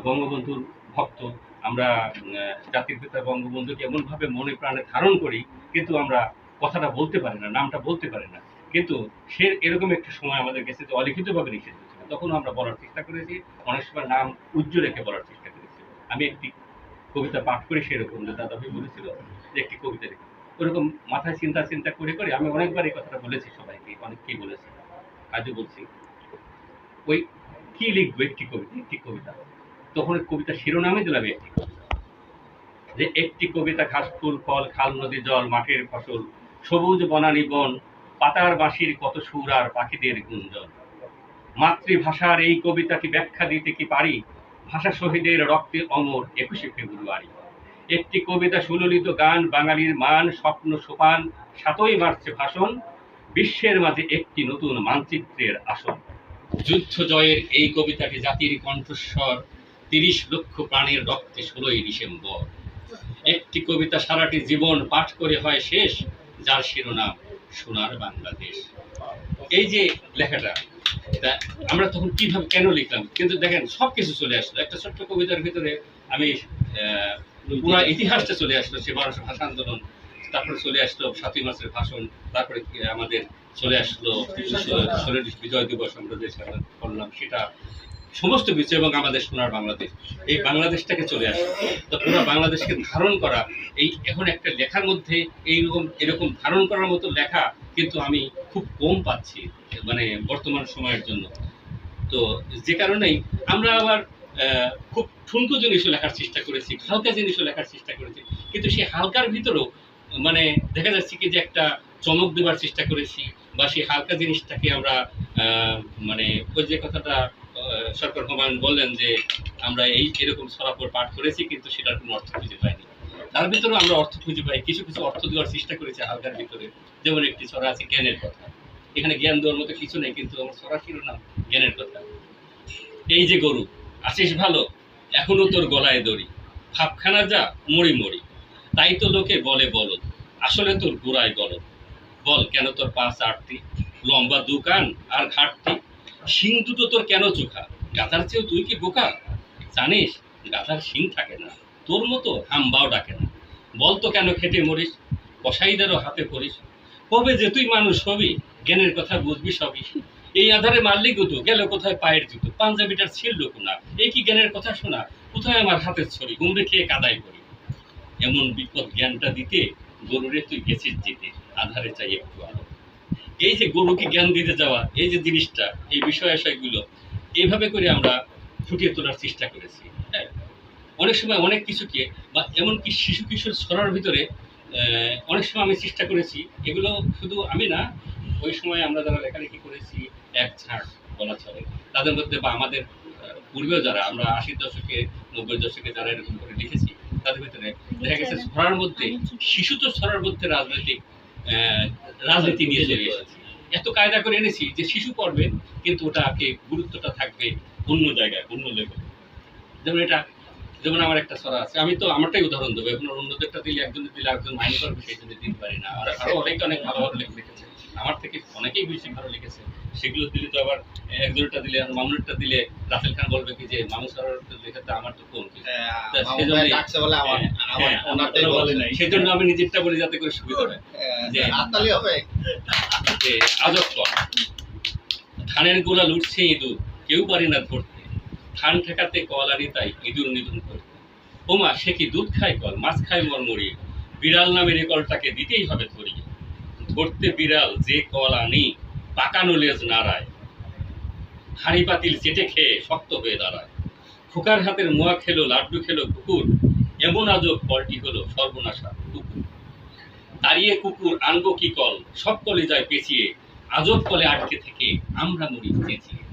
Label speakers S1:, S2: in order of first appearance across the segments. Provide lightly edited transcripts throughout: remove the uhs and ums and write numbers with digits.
S1: বঙ্গবন্ধুর ভক্ত, আমরা জাতির পিতা বঙ্গবন্ধুকে এমনভাবে মনে প্রাণে ধারণ করি, কিন্তু আমরা কথাটা বলতে পারি না, নামটা বলতে পারি না। কিন্তু সে এরকম একটা সময় আমাদের কাছে যে অলিখিতভাবে নিষেধ ছিল, তখনও আমরা বলার চেষ্টা করেছি, অনেক সময় নাম উজ্জ্বল রেখে বলার চেষ্টা করেছি। আমি একটি কবিতা পাঠ করি সেরকম, যে দাদাভাই বলেছিল যে একটি কবিতা লিখি, ওরকম মাথায় চিন্তা করে আমি অনেকবার এই কথাটা বলেছি সবাইকে, অনেককেই বলেছি, আজও বলছি। ওই কি লিখবো, একটি কবিতা, তখন ওই কবিতা শিরোনামে দিলাম একটি কবিতা, যে একটি কবিতা ঘাস ফুল ফল খাল নদী জল মাঠের ফসল সবুজ বনানী বন পাতার বাঁশির কত সুর আর পাখিদের গুঞ্জন। মাতৃভাষার এই কবিতাটি ব্যাখ্যা দিতে কি পারি, ভাষা শহীদের রক্তে অমর 21শে ফেব্রুয়ারি। একটি কবিতা সুললিত গান বাঙালির মান স্বপ্ন সোপান 7ই মার্চে ভাষণ, বিশ্বের মাঝে একটি নতুন মানচিত্রের আসন। যুদ্ধ জয়ের এই কবিতাটি জাতির কণ্ঠস্বর, 30 লক্ষ প্রাণের রক্তে 16ই ডিসেম্বর। একটি কবিতা সারাটি জীবন পাঠ করে হয় শেষ, যার শিরোনাম সোনার বাংলাদেশ। এই যে লেখাটা, তা আমরা তখন কিভাবে কেন লিখলাম, কিন্তু দেখেন সবকিছু চলে আসলো একটা ছোট্ট কবিতার ভিতরে। আমি পুরো ইতিহাসটা চলে আসলো, সে 1200 ভাষা আন্দোলন, তারপরে চলে আসলো 7ই মার্চের ভাষণ, তারপরে আমাদের চলে আসলো 16 বিজয় দিবস আমরা যে করলাম সেটা, সমস্ত কিছু, এবং আমাদের সোনার বাংলাদেশ, এই বাংলাদেশটাকে চলে আসে। তো পুরো বাংলাদেশকে ধারণ করা, এই এখন একটা লেখার মধ্যে এরকম ধারণ করার মতো লেখা কিন্তু আমি খুব কম পাচ্ছি মানে বর্তমান সময়ের জন্য। তো যে কারণেই আমরা আবার খুব ঠুনকো জিনিসও লেখার চেষ্টা করেছি, হালকা জিনিসও লেখার চেষ্টা করেছি, কিন্তু সেই হালকার ভিতরেও মানে দেখা যাচ্ছে কি যে একটা চমক দেওয়ার চেষ্টা করেছি, বা সেই হালকা জিনিসটাকে আমরা মানে ওই যে কথাটা সরকার হুমায়ুন বললেন যে আমরা এরকম ছড়াপড় পাঠ করেছি কিন্তু সেটার কোনো অর্থ খুঁজে পাইনি, তার ভিতরেও আমরা অর্থ খুঁজে পাই, কিছু কিছু অর্থ দেওয়ার চেষ্টা করেছি হালকার ভিতরে। যেমন একটি ছড়া আছে জ্ঞানের কথা, এখানে জ্ঞান দেওয়ার মতো কিছু নেই, কিন্তু আমার ছড়া শিরোনাম জ্ঞানের কথা। এই যে গরু আছিস ভালো, এখনো তোর গলায় দড়ি, ভাবখানা যা মরি মরি, তাই তো লোকে বলে বলদ, আসলে তোর গোড়ায় গলদ। বল কেন তোর পা 4টি, লম্বা দুকান আর ঘাটটি, শিং দুটো তোর কেন চোখা, গাধার চেয়েও তুই কি বোকা, জানিস গাধার শিং থাকে না, তোর মতো হাম্বাও ডাকে না। বল তো কেন খেটে মরিস, কসাইদেরও হাতে পড়িস, কবে যে তুই মানুষ হবি, জ্ঞানের কথা বুঝবি সবই। এই আধারে মারলি গুতো, গেল কোথায় পায়ের জুতো, পাঞ্জাবিটার ছিল কোনা, এই কি জ্ঞানের কথা শোনা, কোথায় আমার হাতের ছড়ি, গুমড়ে খেয়ে কাদাই করি। এমন বিপদ জ্ঞানটা দিতে, গরুরে তুই গেছিস জিতে, আধারে চাই একটু আলো। এই যে গরুকে জ্ঞান দিতে যাওয়া, এই যে জিনিসটা, এই বিষয়গুলো এইভাবে করে আমরা ফুটিয়ে তোলার চেষ্টা করেছি। হ্যাঁ, অনেক সময় অনেক কিছুকে, বা এমনকি শিশু কিশোর ছড়ার ভিতরে অনেক সময় আমি চেষ্টা করেছি, এগুলো শুধু আমি না, ওই সময় আমরা যারা লেখালেখি করেছি এক ঝাঁক বলা চলে, তাদের মধ্যে বা আমাদের পূর্বেও যারা আমরা 80 দশকে 90 দশকে যারা এরকম করে লিখেছি, তাদের ভিতরে দেখা গেছে ছড়ার মধ্যে, শিশু তো ছড়ার মধ্যে রাজনীতি নিয়ে চলে এসেছি, এত কায়দা করে এনেছি যে শিশু পড়বে কিন্তু ওটাকে গুরুত্বটা থাকবে অন্য জায়গায়, অন্য লেভেলে। যেমন আমার একটা ছড়া আছে, আমি তো আমারটাই উদাহরণ দেবো, এখন অন্যদেরটা দিলে একজনের দিলে একজন মাইন্ড করবে, সেই জন্য দিতে পারি না। আর আরো অনেক ভালো ভালো লেখা লিখেছে, আমার থেকে অনেকেই বেশি ভালো লিখেছে, সেগুলো দিলে তো আবার একজনটা দিলে আর মামুনেরটা দিলে রাসেল খান বলবে কি যে মামু স্যারের লেখাটা আমার তো কম, সেই জন্য আমি নিজেরটা বলি যাতে করে সুবিধা হয়। যে আজব ধানের গোলা লুটছে ইঁদুর, কেউ পারি না ধরতে, ধান ঠেকাতে কল আনি তাই ইঁদুর নিধন করতে। ওমা সে কি দুধ খায় কল, মাছ খায় মরমরিয়ে, বিড়াল নামের এই কলটাকে দিতেই হবে ধরিয়ে। ধরতে বিড়াল যে কল আনি, পাকানো লেজ নাড়ায়, হাঁড়ি পাতিল চেটে খেয়ে শক্ত হয়ে দাঁড়ায়। খোকার হাতের মোয়া খেলো, লাড্ডু খেলো কুকুর, এমন আজব কলটি হলো সর্বনাশা কুকুর। দাঁড়িয়ে কুকুর আনবো কি কল, সব কলে যায় পেঁচিয়ে, আজব কলে আটকে থেকে আমরা মরি চেঁচিয়ে।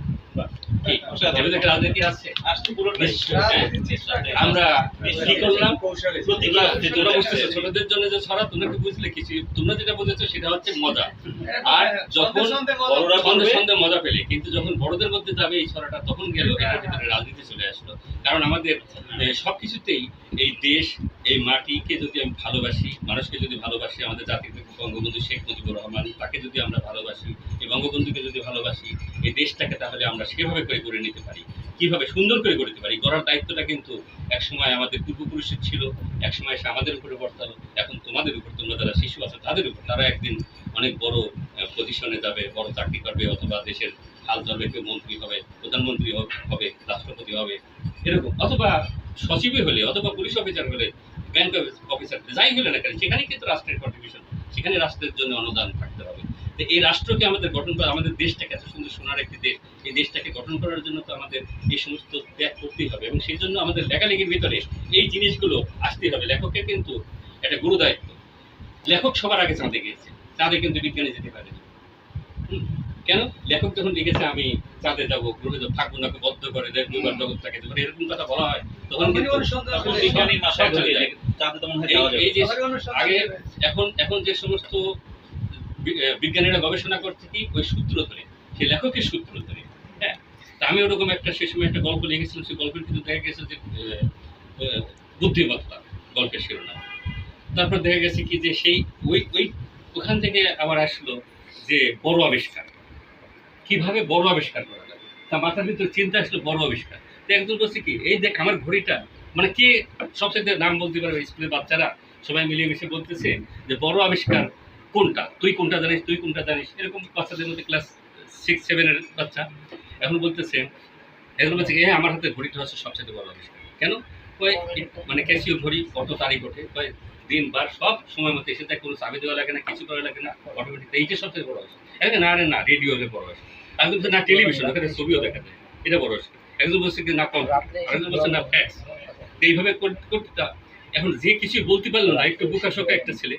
S1: রাজনীতি আছে, আমরা কি করলাম, তোমরা বুঝতেছো ছোটদের জন্য যে ছড়া, তোমরা কি বুঝলে কিছু, তোমরা যেটা বুঝেছো সেটা হচ্ছে মজা, আর যখন সন্দেহ মজা পেলে, কিন্তু যখন বড়দের মধ্যে যাবে এই ছড়াটা, তখন গেল এটার ভিতরে রাজনীতি চলে আসলো। কারণ আমাদের সবকিছুতেই এই দেশ, এই মাটিকে যদি আমি ভালোবাসি, মানুষকে যদি ভালোবাসি, আমাদের জাতির বঙ্গবন্ধু শেখ মুজিবুর রহমান, তাকে যদি আমরা ভালোবাসি, এই বঙ্গবন্ধুকে যদি ভালোবাসি, এই দেশটাকে তাহলে আমরা সেভাবে করে গড়ে নিতে পারি, কিভাবে সুন্দর করে গড়তে পারি। গড়ার দায়িত্বটা কিন্তু একসময় আমাদের পূর্বপুরুষের ছিল, একসময় এসে আমাদের উপরে বর্তালো, এখন তোমাদের উপর, তোমরা যারা শিশু আছে তাদের উপর। তারা একদিন অনেক বড় পজিশনে যাবে, বড় চাকরি করবে, অথবা দেশের হাল ধরবে, কেউ মন্ত্রী হবে, প্রধানমন্ত্রী হবে, রাষ্ট্রপতি হবে, এরকম, অথবা সচিবই হলে, অথবা পুলিশ অফিসার হলে, ব্যাংক অফিসার, যাই হলে না কেন, সেখানেই কিন্তু রাষ্ট্রের কন্ট্রিবিউশন, সেখানে রাষ্ট্রের জন্য অনুদান থাকতে হবে। তো এই রাষ্ট্রকে আমাদের গঠন করা, আমাদের দেশটাকে এত সুন্দর সোনার একটি দেশ, এই দেশটাকে গঠন করার জন্য তো আমাদের এই সমস্ত ত্যাগ করতেই হবে, এবং সেই জন্য আমাদের লেখালেখির ভিতরে এই জিনিসগুলো আসতেই হবে। লেখকের কিন্তু একটা গুরু দায়িত্ব। লেখক সবার আগে চাঁদে গিয়েছে, চাঁদে কিন্তু বিজ্ঞানী যেতে পারে। কেন? লেখক যখন লিখেছে আমি চাঁদে যাবো, গ্রহে থাকবো না, বদ্ধ করে দেয়, দুইবার জগৎটাকে, যখন এরকম কথা বলা হয় তখন বিজ্ঞানীর মাথায় চলে যায়। এই যে আগে, এখন যে সমস্ত বিজ্ঞানীরা গবেষণা করছে কি ওই সূত্র ধরে, সে লেখকের সূত্র ধরে। হ্যাঁ, তা আমি ওরকম একটা সে সময় একটা গল্প লিখেছিলাম, সেই গল্পের কিন্তু দেখা গেছে যে বুদ্ধিমত্তা গল্পের শিরোনাম। তারপর দেখা গেছে কি যে সেই ওই ওই ওখান থেকে আবার আসলো যে বড় আবিষ্কার, কিভাবে বড় আবিষ্কার করা যাবে, তা মাথার ভিতরে চিন্তা আসলো বড় আবিষ্কার। তো একজন বলছে কি, এই দেখ আমার ঘড়িটা, মানে কে সবচেয়ে নাম বলতে পারবে, স্কুলের বাচ্চারা সবাই মিলিয়ে মিশে বলতেছে যে বড় আবিষ্কার কোনটা, তুই কোনটা জানিস, তুই কোনটা জানিস, এরকম বাচ্চাদের মধ্যে ক্লাস 6-7 বাচ্চা এখন বলতেছে, এখন বলছে হ্যাঁ আমার হাতে ঘড়িটা হচ্ছে সবচেয়ে বড় আবিষ্কার। কেন? ওই মানে ক্যাসিও ঘড়ি কত তারিখ ওঠে, দিন বার সব সময় মতো এসে তাই, কোনো চাবি দেওয়া লাগে না, কিছু করা লাগে না, অটোমেটিক, এইটা সবচেয়ে বড় আবিষ্কার। না আরে না, রেডিও হলে বড় আবিষ্কার। একজন বলছে না টেলিভিশন, ওখানে ছবিও দেখা যায়, এটা বড় আবিষ্কার। একজন বলছে কি না কম্পিউটার, আরেকজন বলছে না ফ্যাক্স। এইভাবে করতে, এখন যে কিছু বলতে পারলো না, একটু বোকাশোকা একটা ছেলে,